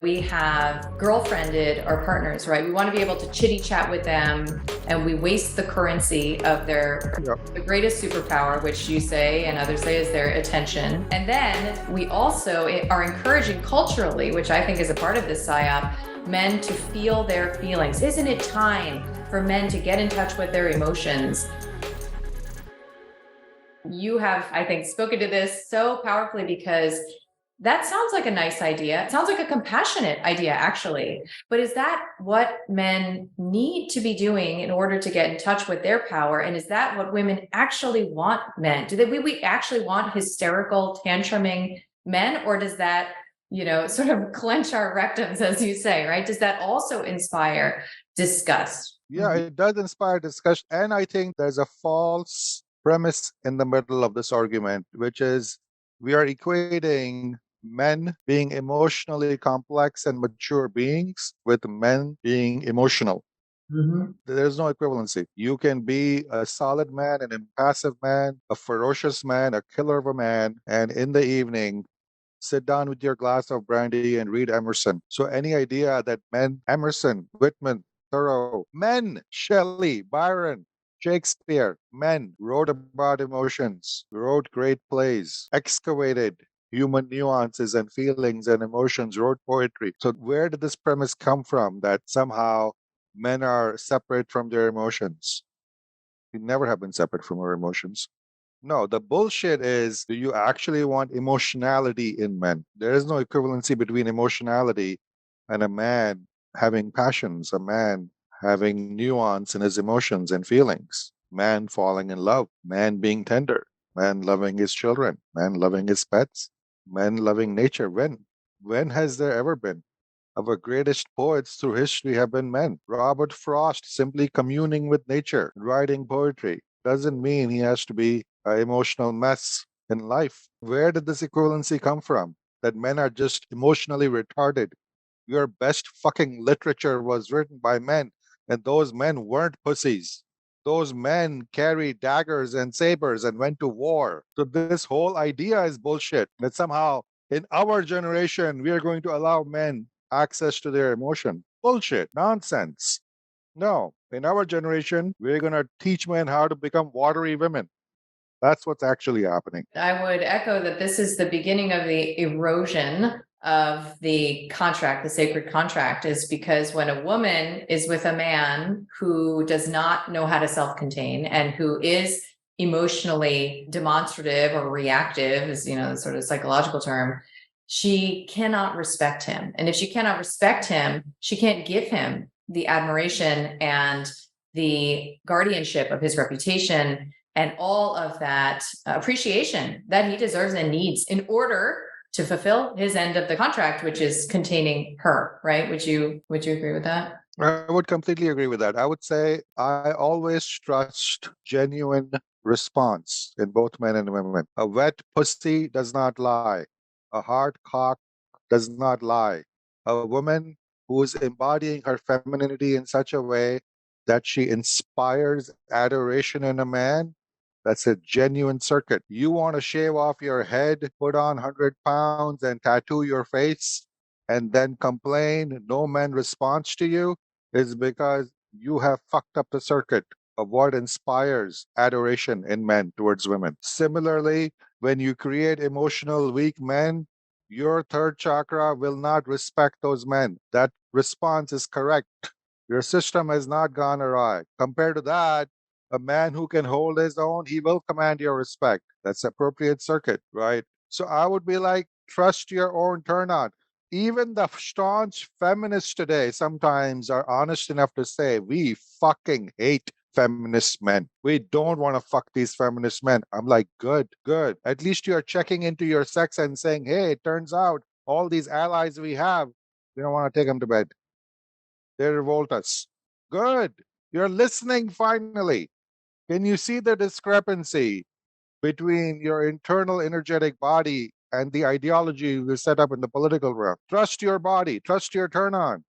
We have girlfriended our partners, right? We want to be able to chitty chat with them, and we waste the currency of the greatest superpower, which you say and others say is their attention. And then we also are encouraging culturally, which I think is a part of this psyop, men to feel their feelings. Isn't it time for men to get in touch with their emotions? You have, I think, spoken to this so powerfully because that sounds like a nice idea. It sounds like a compassionate idea, actually. But is that what men need to be doing in order to get in touch with their power? And is that what women actually want men? We actually want hysterical, tantruming men? Or does that, sort of clench our rectums, as you say, right? Does that also inspire disgust? Yeah, it does inspire discussion. And I think there's a false premise in the middle of this argument, which is we are equating men being emotionally complex and mature beings with men being emotional. There's no equivalency. You can be a solid man, an impassive man, a ferocious man, a killer of a man, and in the evening, sit down with your glass of brandy and read Emerson. So any idea that men, Emerson, Whitman, Thoreau, men, Shelley, Byron, Shakespeare, men wrote about emotions, wrote great plays, excavated human nuances and feelings and emotions, wrote poetry. So where did this premise come from that somehow men are separate from their emotions? We never have been separate from our emotions. No, the bullshit is, do you actually want emotionality in men? There is no equivalency between emotionality and a man having passions, a man having nuance in his emotions and feelings, man falling in love, man being tender, man loving his children, man loving his pets, man loving nature. When? When has there ever been? Our greatest poets through history have been men. Robert Frost simply communing with nature, writing poetry, doesn't mean he has to be an emotional mess in life. Where did this equivalency come from? That men are just emotionally retarded. Your best fucking literature was written by men, and those men weren't pussies. Those men carried daggers and sabers and went to war. So this whole idea is bullshit. That somehow in our generation we are going to allow men access to their emotion. Bullshit. Nonsense. No. In our generation, we're going to teach men how to become watery women. That's what's actually happening. I would echo that this is the beginning of the erosion of the contract, the sacred contract, is because when a woman is with a man who does not know how to self-contain and who is emotionally demonstrative or reactive, is, the sort of psychological term, she cannot respect him. And if she cannot respect him, she can't give him the admiration and the guardianship of his reputation and all of that appreciation that he deserves and needs in order to fulfill his end of the contract, which is containing her, right? Would you agree with that? I would completely agree with that. I would say I always trust genuine response in both men and women. A wet pussy does not lie. A hard cock does not lie. A woman who is embodying her femininity in such a way that she inspires adoration in a man, that's a genuine circuit. You want to shave off your head, put on 100 pounds, and tattoo your face, and then complain no man responds to you, is because you have fucked up the circuit of what inspires adoration in men towards women. Similarly, when you create emotional weak men, your third chakra will not respect those men. That response is correct. Your system has not gone awry. Compared to that, a man who can hold his own, he will command your respect. That's appropriate circuit, right? So I would be like, trust your own turn on. Even the staunch feminists today sometimes are honest enough to say, we fucking hate feminist men. We don't want to fuck these feminist men. I'm like, good, good. At least you're checking into your sex and saying, hey, it turns out all these allies we have, we don't want to take them to bed. They revolt us. Good. You're listening finally. Can you see the discrepancy between your internal energetic body and the ideology you set up in the political realm? Trust your body, trust your turn on.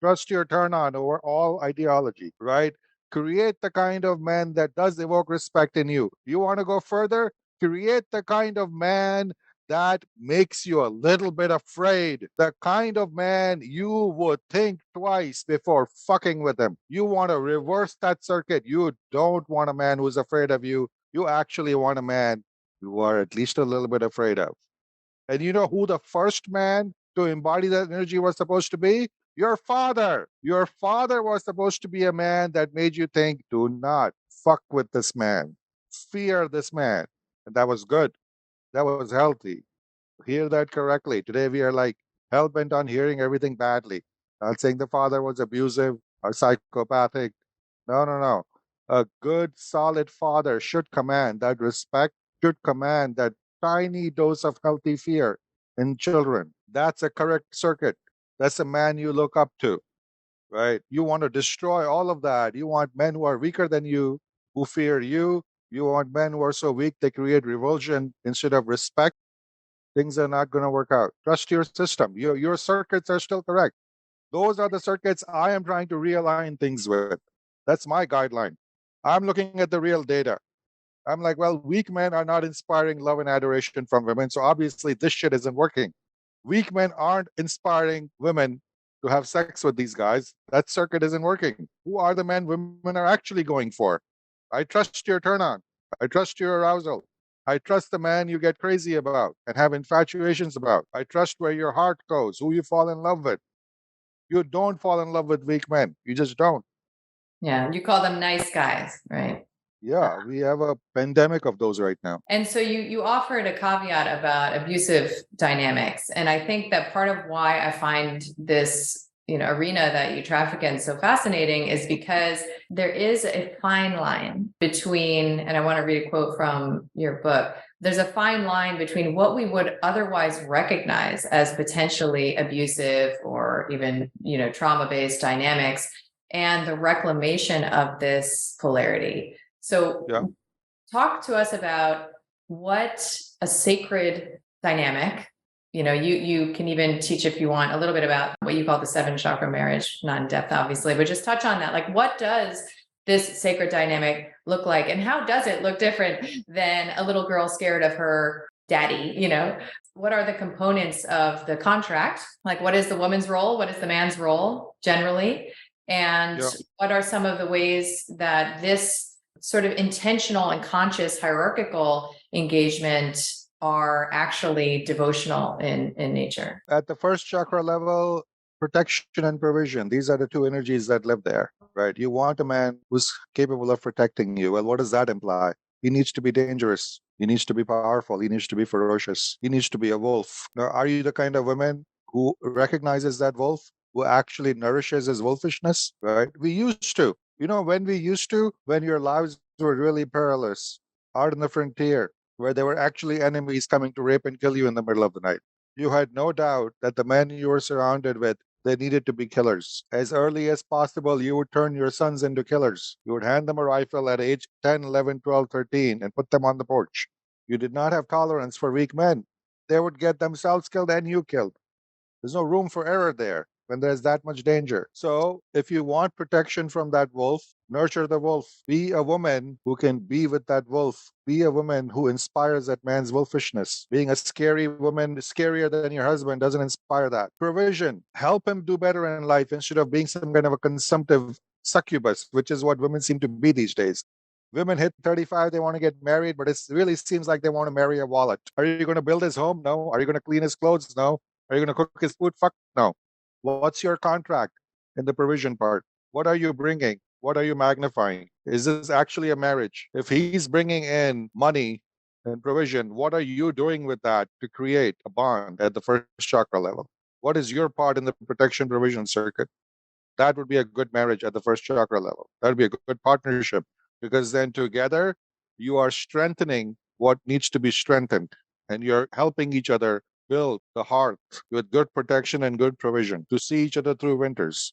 Trust your turn on over all ideology, right? Create the kind of man that does evoke respect in you. You want to go further? Create the kind of man that makes you a little bit afraid. The kind of man you would think twice before fucking with him. You want to reverse that circuit. You don't want a man who's afraid of you. You actually want a man you are at least a little bit afraid of. And you know who the first man to embody that energy was supposed to be? Your father. Your father was supposed to be a man that made you think, do not fuck with this man, fear this man. And that was good. That was healthy. Hear that correctly. Today we are like hell bent on hearing everything badly. Not saying the father was abusive or psychopathic. No, no, no. A good, solid father should command that respect, should command that tiny dose of healthy fear in children. That's a correct circuit. That's a man you look up to, right? You want to destroy all of that. You want men who are weaker than you, who fear you. You want men who are so weak they create revulsion instead of respect. Things are not going to work out. Trust your system. Your circuits are still correct. Those are the circuits I am trying to realign things with. That's my guideline. I'm looking at the real data. I'm like, well, weak men are not inspiring love and adoration from women. So obviously, this shit isn't working. Weak men aren't inspiring women to have sex with these guys. That circuit isn't working. Who are the men women are actually going for? I trust your turn on. I trust your arousal. I trust the man you get crazy about and have infatuations about. I trust where your heart goes, who you fall in love with. You don't fall in love with weak men. You just don't. Yeah, you call them nice guys, right? Yeah, we have a pandemic of those right now. And so you offered a caveat about abusive dynamics, and I think that part of why I find this arena that you traffic in so fascinating is because there is a fine line between, and I want to read a quote from your book. There's a fine line between what we would otherwise recognize as potentially abusive or even trauma-based dynamics and the reclamation of this polarity. So Yeah. talk to us about what a sacred dynamic, you can even teach, if you want, a little bit about what you call the 7 chakra marriage, not in depth, obviously, but just touch on that. Like, what does this sacred dynamic look like? And how does it look different than a little girl scared of her daddy? What are the components of the contract? Like, what is the woman's role? What is the man's role generally? And Yeah. what are some of the ways that this sort of intentional and conscious hierarchical engagement are actually devotional in nature? At the first chakra level, protection and provision. These are the two energies that live there, right? You want a man who's capable of protecting you. Well, what does that imply? He needs to be dangerous. He needs to be powerful. He needs to be ferocious. He needs to be a wolf. Now, are you the kind of woman who recognizes that wolf, who actually nourishes his wolfishness, right? We used to. When we used to, when your lives were really perilous, out in the frontier, where there were actually enemies coming to rape and kill you in the middle of the night. You had no doubt that the men you were surrounded with, they needed to be killers. As early as possible, you would turn your sons into killers. You would hand them a rifle at age 10, 11, 12, 13 and put them on the porch. You did not have tolerance for weak men. They would get themselves killed and you killed. There's no room for error there when there's that much danger. So, if you want protection from that wolf, nurture the wolf. Be a woman who can be with that wolf. Be a woman who inspires that man's wolfishness. Being a scary woman, scarier than your husband, doesn't inspire that. Provision. Help him do better in life instead of being some kind of a consumptive succubus, which is what women seem to be these days. Women hit 35, they want to get married, but it really seems like they want to marry a wallet. Are you going to build his home? No. Are you going to clean his clothes? No. Are you going to cook his food? Fuck no. What's your contract in the provision part? What are you bringing? What are you magnifying? Is this actually a marriage? If he's bringing in money and provision, what are you doing with that to create a bond at the first chakra level? What is your part in the protection provision circuit? That would be a good marriage at the first chakra level. That would be a good partnership because then together you are strengthening what needs to be strengthened and you're helping each other build the hearth with good protection and good provision to see each other through winters.